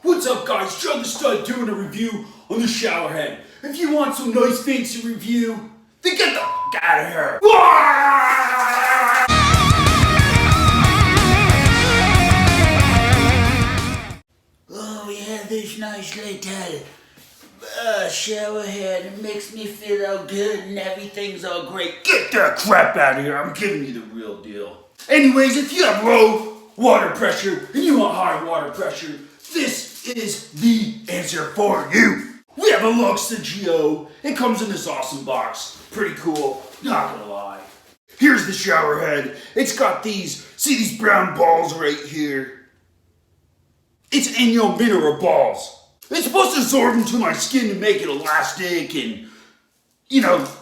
What's up guys, Joe the Stud doing a review on the shower head. If you want some nice fancy review, then get the f*** out of here. Oh, we have this nice little shower head. It makes me feel all good and everything's all great. Get that crap out of here, I'm giving you the real deal. Anyways, if you have low water pressure and you want high water pressure, this is the answer for you. We have a Luxsego. It comes in this awesome box. Pretty cool, not gonna lie. Here's the shower head. It's got these brown balls right here. It's annual mineral balls. It's supposed to absorb into my skin to make it elastic and,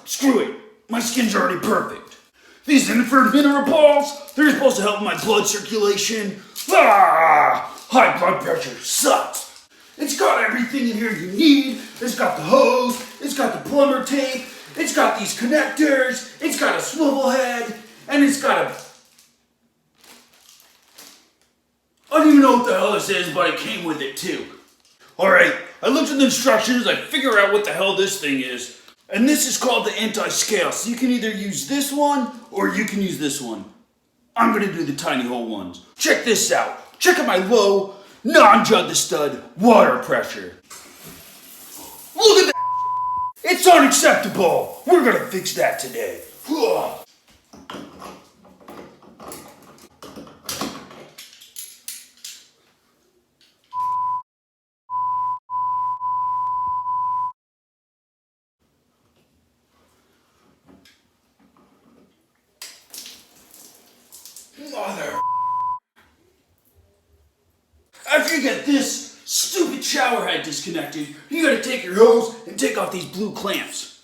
screw it. My skin's already perfect. These infrared mineral balls, they're supposed to help my blood circulation. High blood pressure sucks. It's got everything in here you need. It's got the hose, it's got the plumber tape, it's got these connectors, it's got a swivel head, and it's got a... I don't even know what the hell this is, but it came with it too. Alright, I looked at the instructions, I figured out what the hell this thing is. And this is called the anti-scale, so you can either use this one, or you can use this one. I'm gonna do the tiny hole ones. Check this out. Check out my low, non-Jud the Stud water pressure. Look at that! It's unacceptable! We're gonna fix that today. Mother. After you get this stupid shower head disconnected, you gotta take your hose and take off these blue clamps.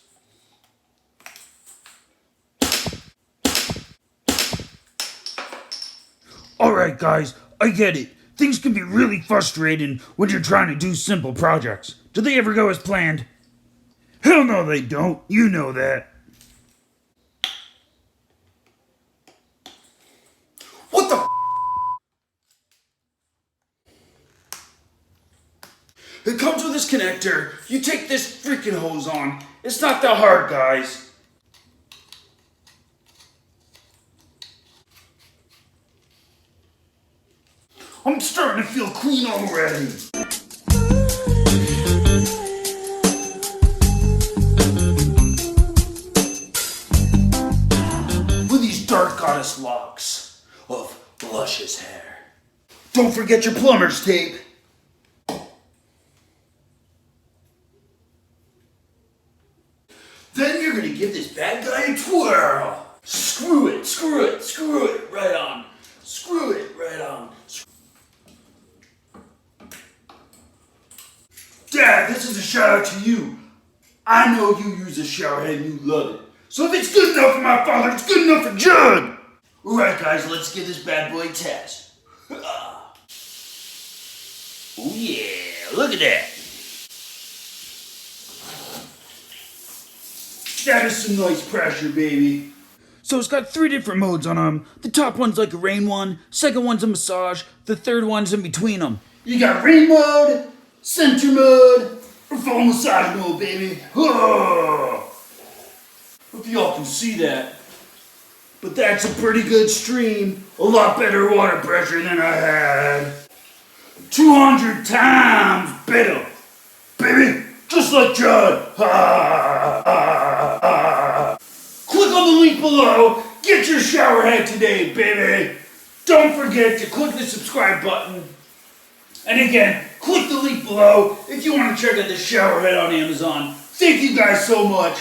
Alright guys, I get it. Things can be really frustrating when you're trying to do simple projects. Do they ever go as planned? Hell no they don't, you know that. What the f***? It comes with this connector. You take this freaking hose on. It's not that hard, guys. I'm starting to feel clean already. With these dark goddess locks of luscious hair. Don't forget your plumber's tape. Then you're gonna give this bad guy a twirl. Screw it, screw it, screw it, right on. Screw it, right on. Dad, this is a shout out to you. I know you use a shower head and you love it. So if it's good enough for my father, it's good enough for Jud. Alright guys, let's give this bad boy a test. Oh yeah, look at that. That is some nice pressure, baby. So it's got 3 different modes on them. The top one's like a rain one, second one's a massage, the third one's in between them. You got rain mode, center mode, or full massage mode, baby. If y'all can see that. But that's a pretty good stream. A lot better water pressure than I had. 200 times better, baby. Just like Jud. Click on the link below. Get your shower head today, baby. Don't forget to click the subscribe button. And again, click the link below if you want to check out the shower head on Amazon. Thank you guys so much.